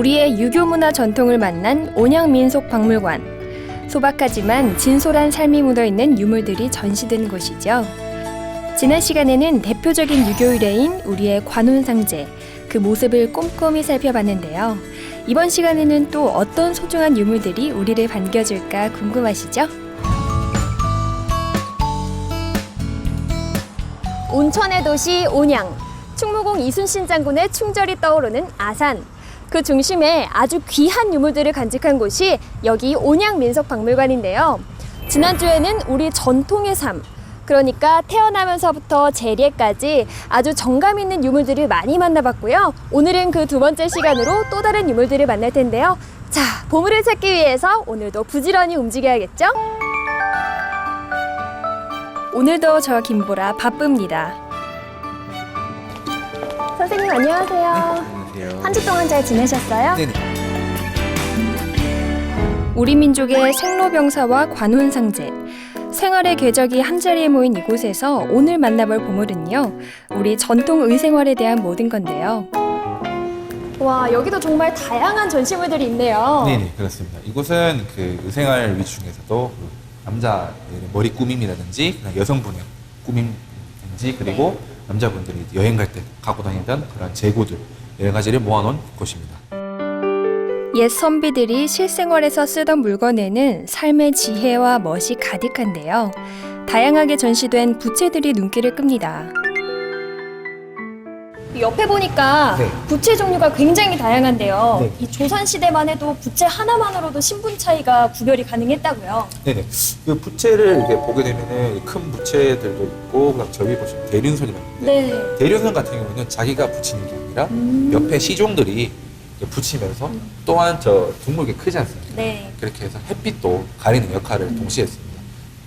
우리의 유교 문화 전통을 만난 온양민속박물관. 소박하지만 진솔한 삶이 묻어있는 유물들이 전시된 곳이죠. 지난 시간에는 대표적인 유교 의례인 우리의 관운상제, 그 모습을 꼼꼼히 살펴봤는데요. 이번 시간에는 또 어떤 소중한 유물들이 우리를 반겨줄까 궁금하시죠? 온천의 도시 온양, 충무공 이순신 장군의 충절이 떠오르는 아산. 그 중심에 아주 귀한 유물들을 간직한 곳이 여기 온양민속박물관인데요. 지난주에는 우리 전통의 삶, 그러니까 태어나면서부터 재래까지 아주 정감 있는 유물들을 많이 만나봤고요. 오늘은 그 두 번째 시간으로 또 다른 유물들을 만날 텐데요. 자, 보물을 찾기 위해서 오늘도 부지런히 움직여야겠죠? 오늘도 저 김보라 바쁩니다. 선생님 안녕하세요. 네, 안녕하세요. 한 주 동안 잘 지내셨어요? 네네. 우리 민족의 생로병사와 관운상제, 생활의 궤적이 한자리에 모인 이곳에서 오늘 만나볼 보물은요, 우리 전통 의생활에 대한 모든 건데요. 와, 여기도 정말 다양한 전시물들이 있네요. 네네, 그렇습니다. 이곳은 그 의생활 위중에서도 그 남자 머리 꾸밈이라든지 그냥 여성분의 꾸밈이라든지 그리고 남자분들이 여행 갈 때 갖고 다니던 그런 재고들 여러 가지를 모아놓은 곳입니다. 옛 선비들이 실생활에서 쓰던 물건에는 삶의 지혜와 멋이 가득한데요. 다양하게 전시된 부채들이 눈길을 끕니다. 옆에 보니까 네. 부채 종류가 굉장히 다양한데요. 네. 이 조선시대만 해도 부채 하나만으로도 신분 차이가 구별이 가능했다고요. 네네. 그 부채를 이렇게 보게 되면은 큰 부채들도 있고 그다음 저기 보시면 대륜선이라고 있는데 네. 대륜선 같은 경우는 자기가 붙이는 게 아니라 옆에 시종들이 이렇게 붙이면서 또한 저 둥글게 크지 않습니까? 네. 그렇게 해서 햇빛도 가리는 역할을 동시에 했습니다.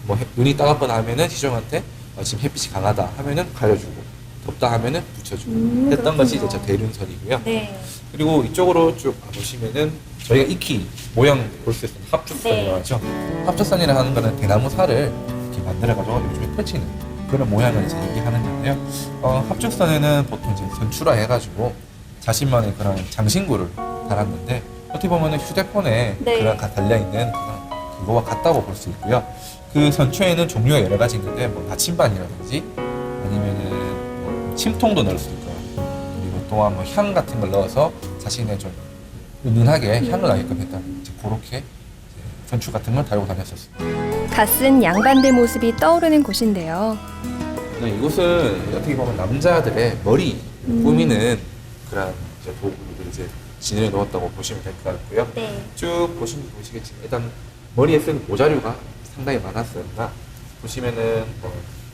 뭐 눈이 따갑거나 하면은 시종한테 지금 햇빛이 강하다 하면은 가려주고 덥다 하면은 붙여주고 했던 것이 이제 저 대륜선이고요. 네. 그리고 이쪽으로 쭉 보시면은 저희가 익히 모양 볼 수 있는 합죽선이라고 하죠. 합죽선이라 하는 거는 대나무 살을 이렇게 만들어가지고 요즘에 펼치는 그런 모양을 이제 얘기하는 건데요. 합죽선에는 보통 이제 선출화 해가지고 자신만의 그런 장신구를 달았는데 어떻게 보면은 휴대폰에 네. 그런 달려있는 그거와 같다고 볼 수 있고요. 그 선추에는 종류가 여러 가지 있는데 뭐 나침반이라든지 아니면은 뭐 침통도 넣을 수 있고요. 그리고 또한 뭐 향 같은 걸 넣어서 자신의 좀 은은하게 향을 나게끔 했다는 이제 그렇게 선추 같은 걸 달고 다녔었습니다. 갓쓴 양반들 모습이 떠오르는 곳인데요. 이곳은 어떻게 보면 남자들의 머리 꾸미는 그런 이제 도구들을 이제 진열해 놓았다고 보시면 될 것 같고요. 네. 쭉 보시겠지만 일단 머리에 쓰는 모자류가 상당히 많았으니까 보시면은 뭐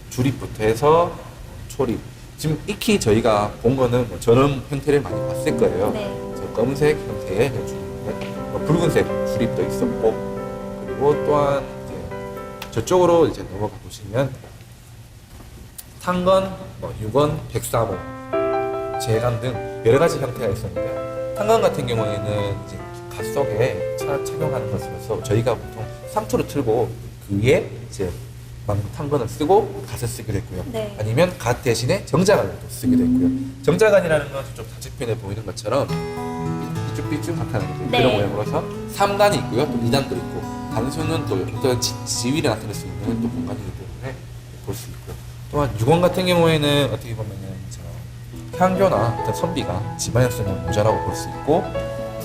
주립부터 해서 초립. 지금 익히 저희가 본 거는 뭐 저런 형태를 많이 봤을 거예요. 네. 저 검은색 형태의 주립인데 뭐 붉은색 주립도 있었고 그리고 또한 이제 저쪽으로 이제 넘어가 보시면 탄건, 뭐 유건, 백사모, 재간 등 여러 가지 형태가 있었는데 탄건 같은 경우에는 이제 갓 속에 착용하는 것으로서 저희가 보통 상투를 틀고 그 위에 이제 탄건을 쓰고 갓을 쓰게 됐고요. 네. 아니면 갓 대신에 정자간을 또 쓰게 됐고요. 정자간이라는 건 저쪽 좌측편에 보이는 것처럼 삐쭉삐쭉 나타나는 네. 그런 모양으로서 3단이 있고요. 또 2단도 있고 단수는 또 어떤 지위를 나타낼 수 있는 또 공간이기 때문에 볼 수 있고요. 또한 유건 같은 경우에는 어떻게 보면은 향교나 어떤 선비가 집안에 쓰는 모자라고 볼 수 있고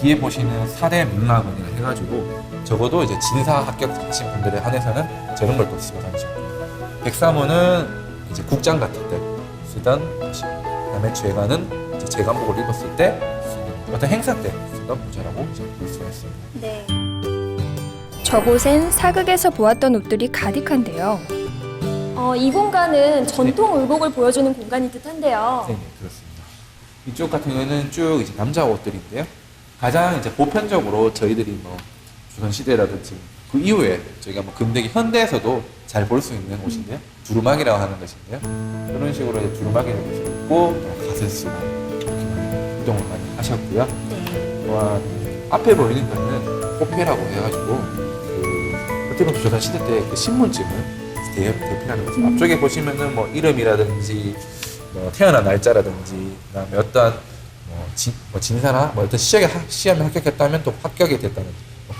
뒤에 보시는 사대 문라문이라 해가지고 적어도 이제 진사 합격하신 분들에 한해서는 저런 걸 또 쓰고 다니셨고 백사모는 이제 국장 같은 때 쓰던 것이고 그다음에 재관은 이제 재관복을 입었을 때 쓰는 어떤 행사 때 쓰던 모자라고 이제 볼 수가 있습니다. 네. 저곳엔 사극에서 보았던 옷들이 가득한데요. 이 공간은 전통 의복을 보여주는 공간인 듯한데요. 네, 그렇습니다. 이쪽 같은 경우는 쭉 이제 남자 옷들인데요. 가장 이제 보편적으로 저희들이 뭐 조선시대라든지 그 이후에 저희가 뭐 근대기 현대에서도 잘 볼 수 있는 옷인데요. 두루마기라고 하는 것인데요. 이런 식으로 이제 두루마기를 입고 또 갓을 쓰고 이렇게 많이 이동을 많이 하셨고요. 네. 또한 앞에 보이는 거는 호패라고 해가지고 그 어떻게 보면 조선시대 때 그 신문집을 대표하는 거죠. 앞쪽에 보시면은 뭐 이름이라든지 뭐 태어난 날짜라든지 그다음에 어떤 뭐 진사나 뭐 어떤 시험에 합격했다면 또 합격이 됐다는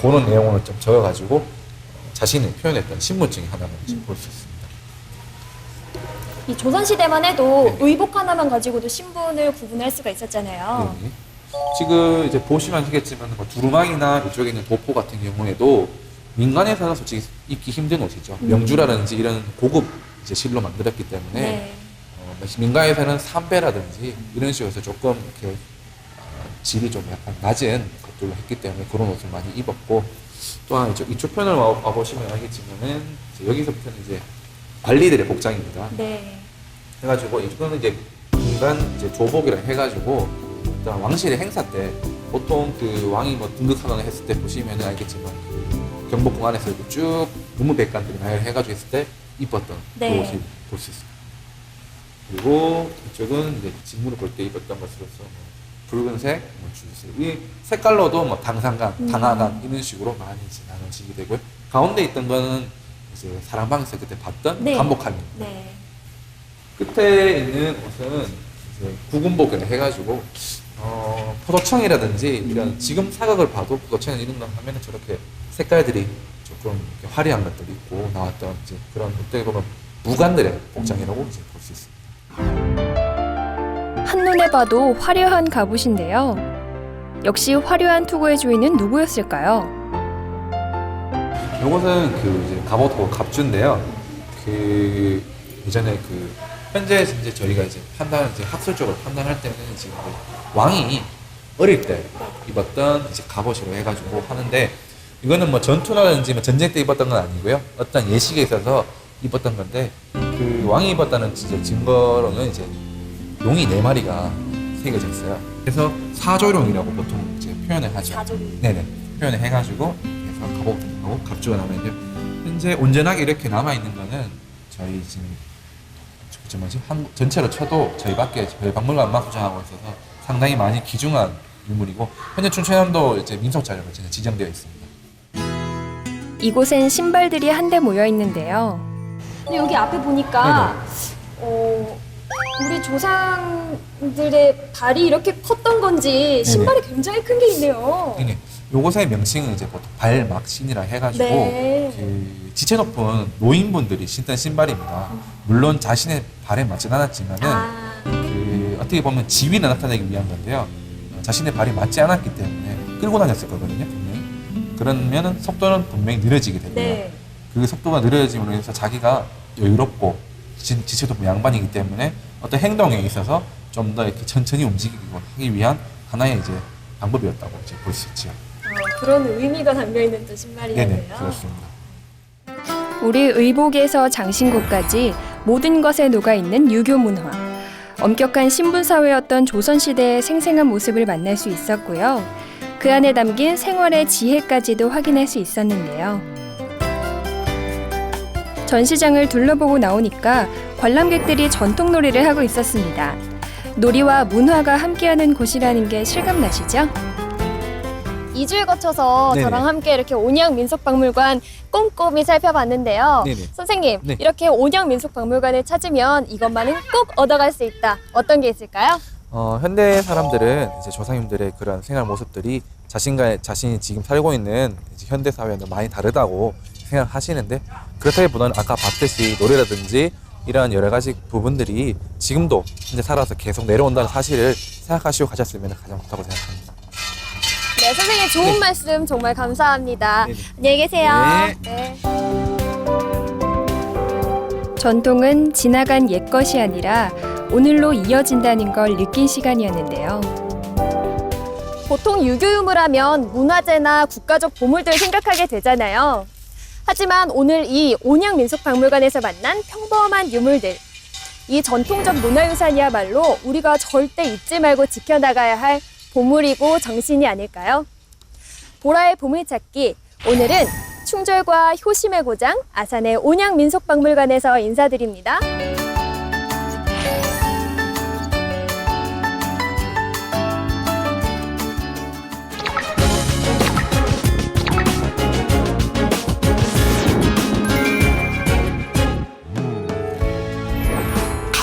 그런 내용을 좀 적어가지고 자신을 표현했던 신분증이 하나를 볼 수 있습니다. 이 조선시대만 해도 네. 의복 하나만 가지고도 신분을 구분할 수가 있었잖아요. 네. 지금 이제 보시면 아시겠지만 뭐 두루마기나 이쪽에 있는 도포 같은 경우에도 민간에서는 솔직히 입기 힘든 옷이죠. 명주라든지 이런 고급 이제 실로 만들었기 때문에 네. 민간에서는 삼배라든지 이런 식으로 해서 조금 이렇게 질이 좀 약간 낮은 것들로 했기 때문에 그런 옷을 많이 입었고, 또한 이쪽 편을 와보시면 알겠지만은 여기서부터는 이제 관리들의 복장입니다. 네. 해가지고 이거는 이제 민간 이제 조복이라 해가지고 일단 왕실의 행사 때 보통 그 왕이 뭐 등극하거나 했을 때 보시면은 알겠지만 그 경복궁 안에서 이렇게 쭉 문무백관들이 나열해가지고 했을 때 입었던 네. 그 옷을 볼 수 있습니다. 그리고 이쪽은 이제 직무를 볼 때 입었던 것으로서 뭐 붉은색, 뭐 주색, 이 색깔로도 뭐 당상강, 당하강 이런 식으로 많이 이제 나눠지게 되고요. 가운데 있던 거는 이제 사랑방에서 그때 봤던 네. 간복함입니다. 네. 끝에 있는 옷은 이제 구군복을 해가지고 포도청이라든지 이런 지금 사각을 봐도 포도청 이런 거 하면은 저렇게 색깔들이 조금 이렇게 화려한 것들이 있고 나왔던 이제 그런 어떻게 보면 무관들의 복장이라고 이제 볼 수 있습니다. 한눈에 봐도 화려한 갑옷인데요. 역시 화려한 투구의 주인은 누구였을까요? 이것은 그 이제 갑옷하고 갑주인데요. 그 예전에 그 현재 이제 저희가 이제 이제 학술적으로 판단할 때는 지금 왕이 어릴 때 입었던 이제 갑옷으로 해가지고 하는데, 이거는 뭐 전투라든지 뭐 전쟁 때 입었던 건 아니고요. 어떤 예식에 있어서 입었던 건데, 그 왕이 입었다는 이제 증거로는 이제 용이 4마리가 새겨져 있어요. 그래서 사조룡이라고 보통 이제 표현을 하죠. 사조룡. 네네. 표현을 해가지고 그래서 갑옷하고 갑주가 남아있는데, 현재 온전하게 이렇게 남아있는 거는 저희 지금 전체로 쳐도 저희 박물관만 구성하고 있어서 상당히 많이 귀중한 유물이고, 현재 춘천함도 이제 민속 자료로 지정되어 있습니다. 이곳엔 신발들이 한데 모여 있는데요. 근데 여기 앞에 보니까 우리 조상들의 발이 이렇게 컸던 건지 신발이 굉장히 큰 게 있네요. 네. 요것의 명칭은 이제 보통 발막신이라 해가지고 네. 그 지체 높은 노인분들이 신던 신발입니다. 물론 자신의 발에 맞진 않았지만은 그 어떻게 보면 지위를 나타내기 위한 건데요. 자신의 발이 맞지 않았기 때문에 끌고 다녔을 거거든요, 분명히. 그러면은 속도는 분명히 느려지게 되고요. 네. 그 속도가 느려짐으로 해서 자기가 여유롭고 지체도 양반이기 때문에 어떤 행동에 있어서 좀 더 이렇게 천천히 움직이고 하기 위한 하나의 이제 방법이었다고 이제 볼 수 있죠. 그런 의미가 담겨 있는 또 신발이네요. 네네, 그렇습니다. 우리 의복에서 장신구까지 모든 것에 녹아 있는 유교 문화. 엄격한 신분 사회였던 조선 시대의 생생한 모습을 만날 수 있었고요. 그 안에 담긴 생활의 지혜까지도 확인할 수 있었는데요. 전시장을 둘러보고 나오니까 관람객들이 전통놀이를 하고 있었습니다. 놀이와 문화가 함께하는 곳이라는 게 실감나시죠? 2주에 거쳐서 네네. 저랑 함께 이렇게 온양민속박물관 꼼꼼히 살펴봤는데요. 네네. 선생님, 네. 이렇게 온양민속박물관을 찾으면 이것만은 꼭 얻어갈 수 있다. 어떤 게 있을까요? 현대 사람들은 이제 조상님들의 그런 생활 모습들이 자신이 지금 살고 있는 이제 현대 사회와는 많이 다르다고 생각하시는데, 그렇다기보다는 아까 봤듯이 노래라든지 이런 여러 가지 부분들이 지금도 현재 살아서 계속 내려온다는 사실을 생각하시고 가셨으면 가장 좋다고 생각합니다. 네, 선생님 좋은 말씀 정말 감사합니다. 네네. 안녕히 계세요. 네. 네. 전통은 지나간 옛것이 아니라 오늘로 이어진다는 걸 느낀 시간이었는데요. 보통 유교 유물하면 문화재나 국가적 보물들을 생각하게 되잖아요. 하지만 오늘 이 온양민속박물관에서 만난 평범한 유물들, 이 전통적 문화유산이야말로 우리가 절대 잊지 말고 지켜나가야 할 보물이고 정신이 아닐까요? 보라의 보물찾기, 오늘은 충절과 효심의 고장 아산의 온양민속박물관에서 인사드립니다.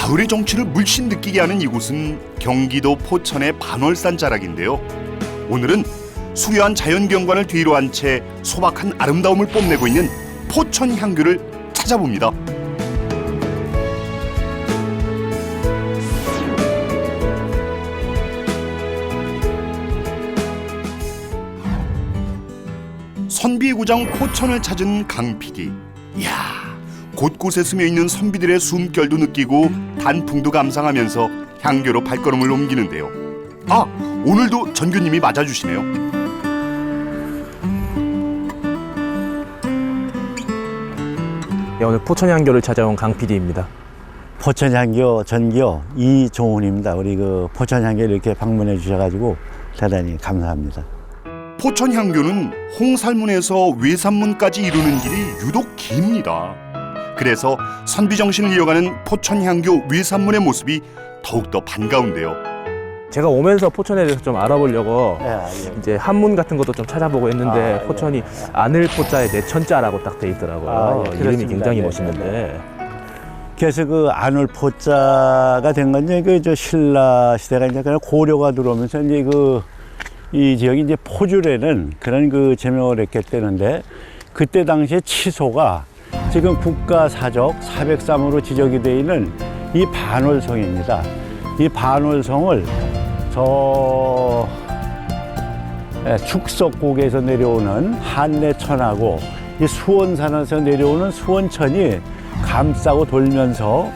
가을의 정취를 물씬 느끼게 하는 이곳은 경기도 포천의 반월산 자락인데요. 오늘은 수려한 자연경관을 뒤로 한 채 소박한 아름다움을 뽐내고 있는 포천 향교를 찾아봅니다. 선비의 고장 포천을 찾은 강 PD. 이야, 곳곳에 스며 있는 선비들의 숨결도 느끼고 단풍도 감상하면서 향교로 발걸음을 옮기는데요. 아, 오늘도 전교님이 맞아주시네요. 네, 오늘 포천향교를 찾아온 강 PD입니다. 포천향교 전교 이종훈입니다. 우리 그 포천향교를 이렇게 방문해 주셔가지고 대단히 감사합니다. 포천 향교는 홍살문에서 외산문까지 이루는 길이 유독 깁니다. 그래서 선비 정신을 이어가는 포천 향교 외산문의 모습이 더욱더 반가운데요. 제가 오면서 포천에 대해서 좀 알아보려고 예. 이제 한문 같은 것도 좀 찾아보고 했는데 포천이 아늘 포자에 내천자라고 딱 돼 있더라고요. 예, 이름이 그렇습니다. 굉장히 예, 멋있는데 그래서 그 안울포자가 된 건 이제 그 저 신라 시대가 이제 그냥 고려가 들어오면서 이제 그 이 지역이 이제 포주라는 그런 그 제명을 했기 때문에 그때 당시에 치소가 지금 국가사적 403으로 지적이 되어 있는 이 반월성입니다. 이 반월성을 저 축석곡에서 내려오는 한내천하고 이 수원산에서 내려오는 수원천이 감싸고 돌면서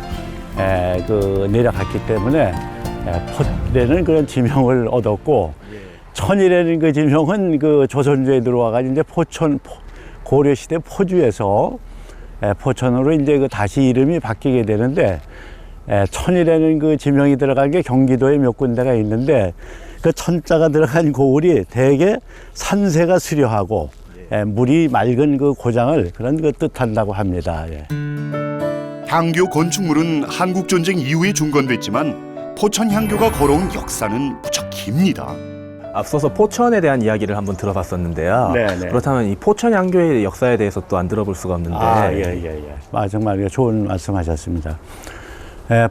그 내려갔기 때문에 포라는 그런 지명을 얻었고 천이라는 그 지명은 그 조선조에 들어와가지고 이제 고려시대 포주에서 포천으로 이제 그 다시 이름이 바뀌게 되는데 천이라는 그 지명이 들어간 게 경기도에 몇 군데가 있는데 그 천자가 들어간 고을이 대개 산세가 수려하고 물이 맑은 그 고장을 그런 그 뜻한다고 합니다. 예. 향교 건축물은 한국전쟁 이후에 중건됐지만 포천 향교가 걸어온 역사는 무척 깁니다. 앞서서 포천에 대한 이야기를 한번 들어봤었는데요. 네네. 그렇다면 이 포천향교의 역사에 대해서 또 안 들어볼 수가 없는데 예. 정말 좋은 말씀하셨습니다.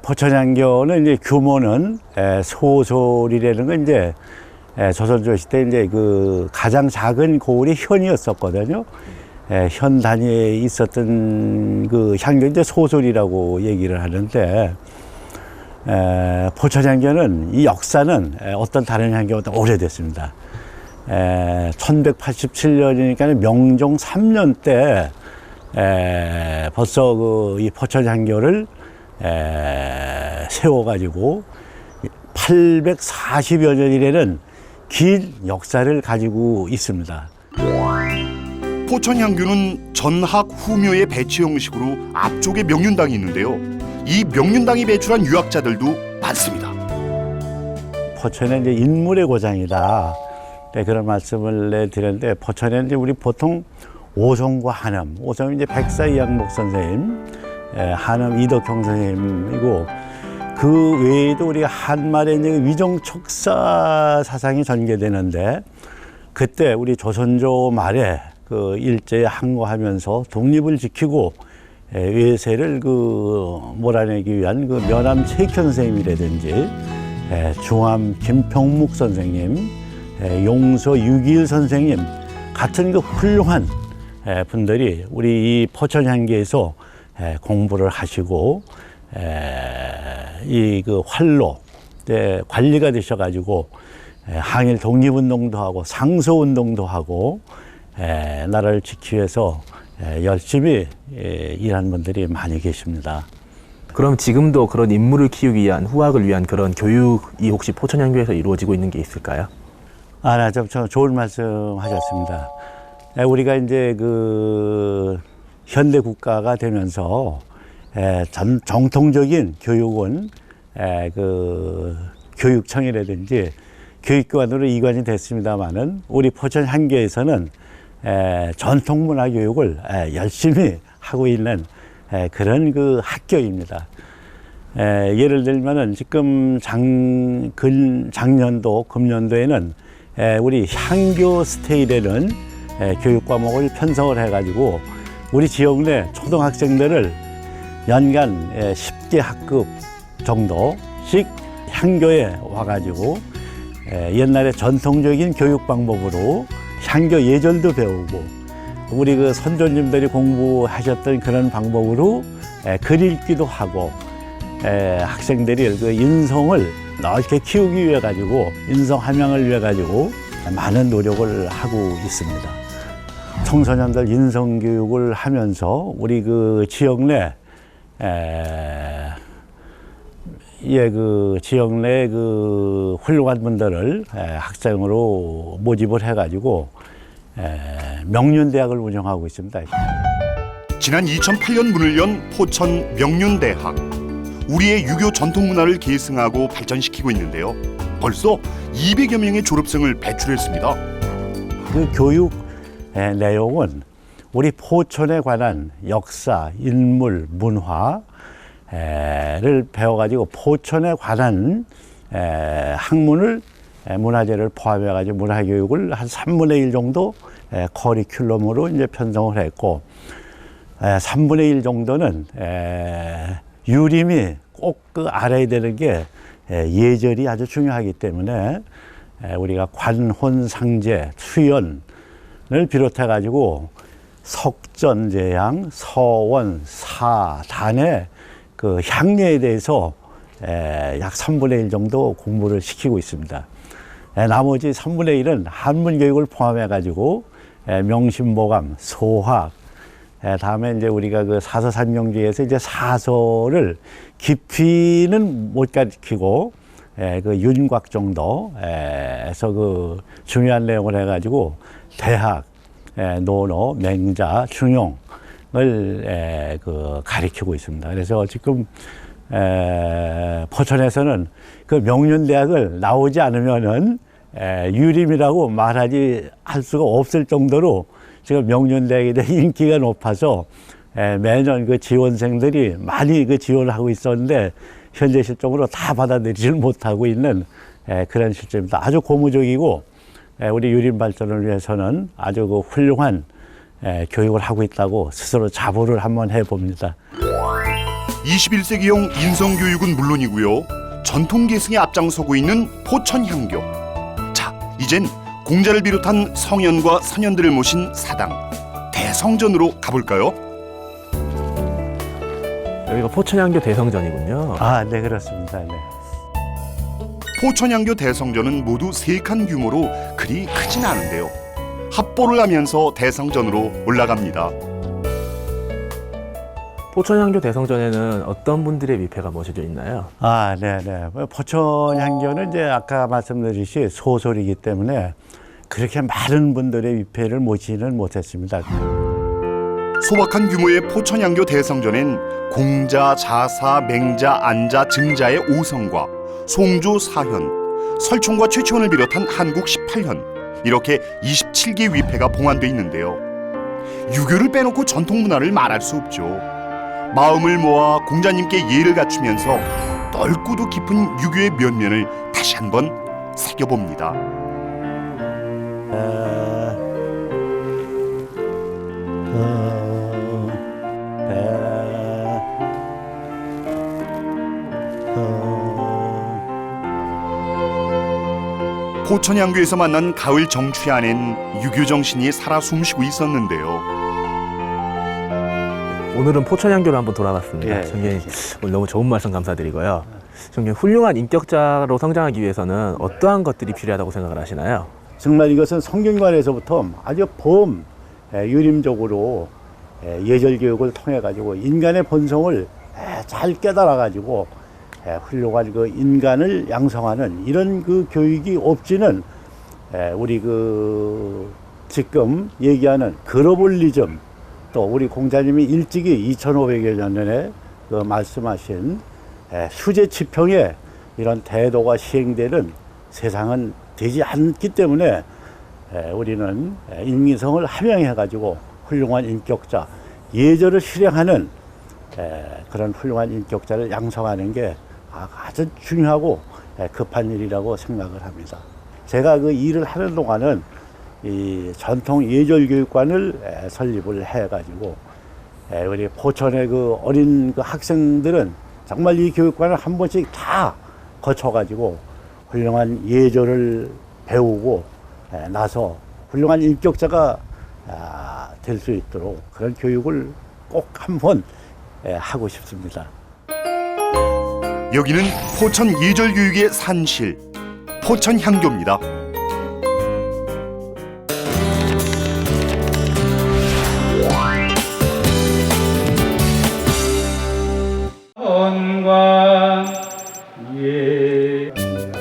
포천향교는 이제 규모는 소솔이라는 건 이제 조선조 시대 이제 그 가장 작은 고을이 현이었었거든요. 현 단위에 있었던 그 향교 이제 소솔이라고 얘기를 하는데 포천향교는 이 역사는 어떤 다른 향교보다 오래됐습니다. 1187년이니까 명종 3년 때 벌써 그 이 포천향교를 세워가지고 840여 년이라는 긴 역사를 가지고 있습니다. 포천 향교는 전학 후묘의 배치 형식으로 앞쪽에 명륜당이 있는데요. 이 명륜당이 배출한 유학자들도 많습니다. 포천은 이제 인물의 고장이다. 그런 말씀을 드렸는데 포천에는 이제 우리 보통 오성과 한엄, 오성은 이제 백사이양목 선생님, 한엄 이덕형 선생님이고 그 외에도 우리가 한말에 이제 위정촉사 사상이 전개되는데 그때 우리 조선조 말에 그 일제에 항거하면서 독립을 지키고 외세를 그 몰아내기 위한 그 면함 최익현 선생님이라든지 중암 김평묵 선생님, 용서 유기일 선생님 같은 그 훌륭한 분들이 우리 이 포천향교에서 공부를 하시고 이 그 활로 관리가 되셔가지고 항일 독립운동도 하고 상소운동도 하고 나라를 지키기 위해서 열심히 일하는 분들이 많이 계십니다. 그럼 지금도 그런 인물을 키우기 위한 후학을 위한 그런 교육이 혹시 포천향교에서 이루어지고 있는 게 있을까요? 좀 좋은 말씀 하셨습니다. 우리가 이제 그 현대 국가가 되면서 정통적인 교육은 그 교육청이라든지 교육기관으로 이관이 됐습니다만은 우리 포천향교에서는 전통문화 교육을 열심히 하고 있는 그런 그 학교입니다. 예를 들면은 지금 작년도, 금년도에는 우리 향교 스테이라는 교육 과목을 편성을 해가지고 우리 지역 내 초등학생들을 연간 10개 학급 정도씩 향교에 와가지고 옛날에 전통적인 교육 방법으로 향교 예절도 배우고 우리 그 선조님들이 공부하셨던 그런 방법으로 글 읽기도 하고 학생들이 그 인성을 넓게 키우기 위해 가지고 인성 함양을 위해 가지고 많은 노력을 하고 있습니다. 청소년들 인성 교육을 하면서 우리 그 지역 내 지역 내 그 훌륭한 분들을 학생으로 모집을 해가지고 명륜대학을 운영하고 있습니다. 지난 2008년 문을 연 포천 명륜대학. 우리의 유교 전통 문화를 계승하고 발전시키고 있는데요. 벌써 200여 명의 졸업생을 배출했습니다. 그 교육 내용은 우리 포천에 관한 역사, 인물, 문화를 배워가지고 포천에 관한 학문을 문화재를 포함해가지고 문화교육을 한 3분의 1 정도 커리큘럼으로 이제 편성을 했고 3분의 1 정도는 유림이 꼭 그 알아야 되는 게 예절이 아주 중요하기 때문에 우리가 관혼상제, 수연을 비롯해 가지고 석전제향, 서원, 사, 단의 그 향례에 대해서 약 3분의 1 정도 공부를 시키고 있습니다. 나머지 3분의 1은 한문 교육을 포함해 가지고 명심보감, 소학, 다음에 이제 우리가 그 사서산경주에서 이제 사서를 깊이는 못 가르치고 그 윤곽 정도에서 그 중요한 내용을 해가지고 대학, 논어, 맹자, 중용을 그 가르치고 있습니다. 그래서 지금 포천에서는 그 명륜대학을 나오지 않으면은 유림이라고 말하지 할 수가 없을 정도로 지금 명륜대학에 대한 인기가 높아서 매년 그 지원생들이 많이 그 지원을 하고 있었는데 현재 실정으로 다 받아들이질 못하고 있는 그런 실정입니다. 아주 고무적이고 우리 유림 발전을 위해서는 아주 그 훌륭한 교육을 하고 있다고 스스로 자부를 한번 해봅니다. 21세기형 인성교육은 물론이고요. 전통 계승에 앞장서고 있는 포천향교. 자, 이젠 공자를 비롯한 성현과 선현들을 모신 사당 대성전으로 가볼까요? 여기가 포천향교 대성전이군요. 아, 네, 그렇습니다. 네. 포천향교 대성전은 모두 3칸 규모로 그리 크진 않은데요. 합보를 하면서 대성전으로 올라갑니다. 포천향교 대성전에는 어떤 분들의 위패가 모셔져 있나요? 아, 네네. 포천향교는 이제 아까 말씀드렸듯이 소설이기 때문에 그렇게 많은 분들의 위패를 모시지는 못했습니다. 소박한 규모의 포천향교 대성전엔 공자, 자사, 맹자, 안자, 증자의 5성과 송조, 사현, 설총과 최치원을 비롯한 한국 18현 이렇게 27개 위패가 봉안돼 있는데요. 유교를 빼놓고 전통 문화를 말할 수 없죠. 마음을 모아 공자님께 예를 갖추면서 넓고도 깊은 유교의 면면을 다시 한번 새겨봅니다. 포천향교에서 만난 가을 정취 안엔 유교 정신이 살아 숨쉬고 있었는데요. 오늘은 포천향교를 한번 돌아봤습니다. 예, 정말 오늘 너무 좋은 말씀 감사드리고요. 정말 훌륭한 인격자로 성장하기 위해서는 어떠한 것들이 필요하다고 생각을 하시나요? 정말 이것은 성균관에서부터 아주 유림적으로 예절 교육을 통해 가지고 인간의 본성을 잘 깨달아 가지고 훌륭한 그 인간을 양성하는 이런 그 교육이 없지는 우리 그 지금 얘기하는 글로벌리즘 또 우리 공자님이 일찍이 2500여 년 전에 그 말씀하신 수재치평의 이런 태도가 시행되는 세상은 되지 않기 때문에 우리는 인민성을 함양해 가지고 훌륭한 인격자, 예절을 실행하는 그런 훌륭한 인격자를 양성하는 게 아주 중요하고 급한 일이라고 생각을 합니다. 제가 그 일을 하는 동안은 이 전통 예절 교육관을 설립을 해 가지고 우리 포천의 그 어린 그 학생들은 정말 이 교육관을 한 번씩 다 거쳐가지고 훌륭한 예절을 배우고 나서 훌륭한 인격자가 될 수 있도록 그런 교육을 꼭 한번 하고 싶습니다. 여기는 포천 예절교육의 산실, 포천향교입니다.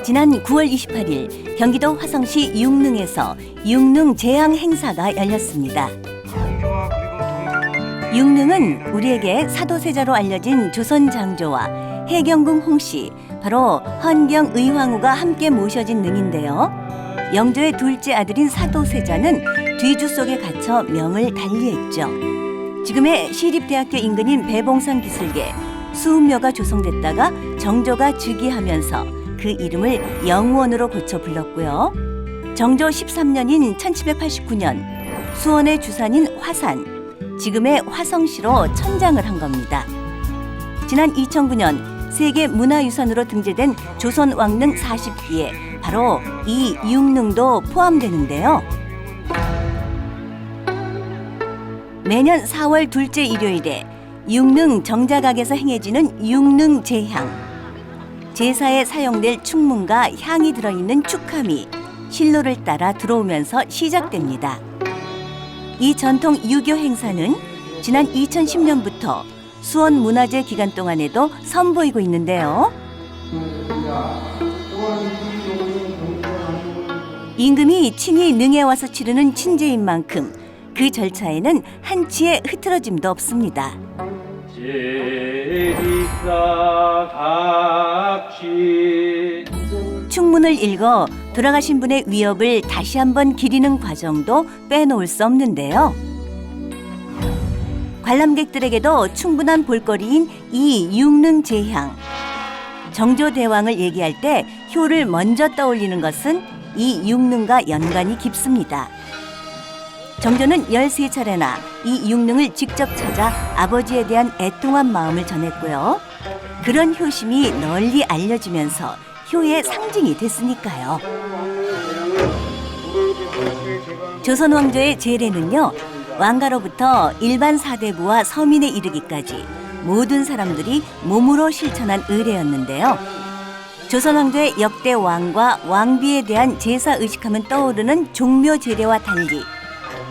지난 9월 28일 경기도 화성시 육릉에서 육릉 제향 행사가 열렸습니다. 육릉은 우리에게 사도세자로 알려진 조선 장조와 해경궁 홍씨, 바로 헌경 의황후가 함께 모셔진 능인데요. 영조의 둘째 아들인 사도세자는 뒤주 속에 갇혀 명을 달리했죠. 지금의 시립대학교 인근인 배봉산 기슭에 수음묘가 조성됐다가 정조가 즉위하면서 그 이름을 영원으로 고쳐 불렀고요. 정조 13년인 1789년 수원의 주산인 화산, 지금의 화성시로 천장을 한 겁니다. 지난 2009년 세계문화유산으로 등재된 조선 왕릉 40기에 바로 이 육릉도 포함되는데요. 매년 4월 둘째 일요일에 육릉 정자각에서 행해지는 육릉 제향. 제사에 사용될 충문과 향이 들어있는 축함이 신로를 따라 들어오면서 시작됩니다. 이 전통 유교 행사는 지난 2010년부터 수원문화재 기간 동안에도 선보이고 있는데요. 임금이 친히 능에 와서 치르는 친제인 만큼 그 절차에는 한치의 흐트러짐도 없습니다. 충문을 읽어 돌아가신 분의 위협을 다시 한번 기리는 과정도 빼놓을 수 없는데요. 관람객들에게도 충분한 볼거리인 이 육릉 제향. 정조대왕을 얘기할 때 효를 먼저 떠올리는 것은 이 육릉과 연관이 깊습니다. 정조는 13차례나 이 육릉을 직접 찾아 아버지에 대한 애통한 마음을 전했고요. 그런 효심이 널리 알려지면서 효의 상징이 됐으니까요. 조선 왕조의 제례는요, 왕가로부터 일반 사대부와 서민에 이르기까지 모든 사람들이 몸으로 실천한 의례였는데요. 조선 왕조의 역대 왕과 왕비에 대한 제사 의식하면 떠오르는 종묘 제례와 달리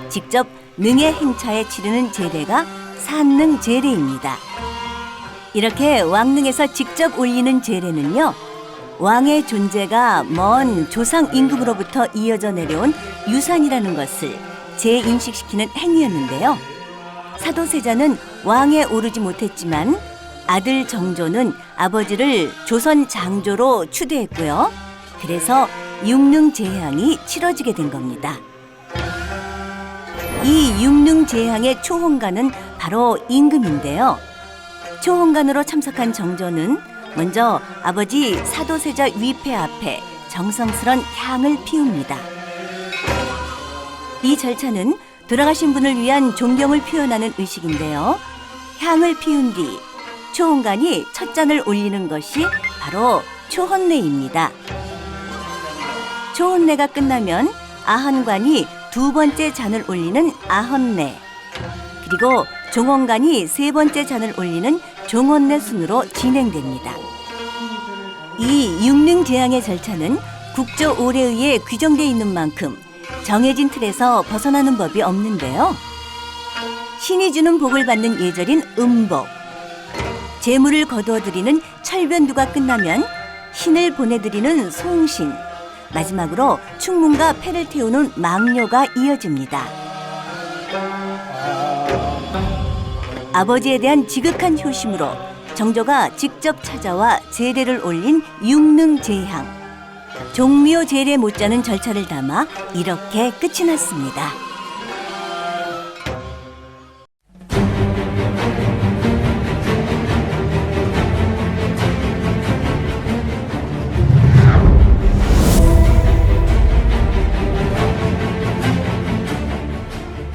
직접 능의 행차에 치르는 제례가 산능 제례입니다. 이렇게 왕릉에서 직접 올리는 제례는요, 왕의 존재가 먼 조상 임금으로부터 이어져 내려온 유산이라는 것을 재인식시키는 행위였는데요. 사도세자는 왕에 오르지 못했지만 아들 정조는 아버지를 조선 장조로 추대했고요. 그래서 육릉 제향이 치러지게 된 겁니다. 이 육릉 제향의 초혼관은 바로 임금인데요. 초혼관으로 참석한 정조는 먼저 아버지 사도세자 위패 앞에 정성스런 향을 피웁니다. 이 절차는 돌아가신 분을 위한 존경을 표현하는 의식인데요. 향을 피운 뒤 초혼관이 첫 잔을 올리는 것이 바로 초혼례입니다. 초혼례가 끝나면 아헌관이 두 번째 잔을 올리는 아헌례, 그리고 종혼관이 세 번째 잔을 올리는 종혼례 순으로 진행됩니다. 이 육릉 제향의 절차는 국조 5례의에 규정되어 있는 만큼 정해진 틀에서 벗어나는 법이 없는데요. 신이 주는 복을 받는 예절인 음복, 재물을 거두어드리는 철변두가 끝나면 신을 보내드리는 송신, 마지막으로 충문과 패를 태우는 망료가 이어집니다. 아버지에 대한 지극한 효심으로 정조가 직접 찾아와 제례를 올린 육릉 제향. 종묘 제례 못지않은 절차를 담아 이렇게 끝이 났습니다.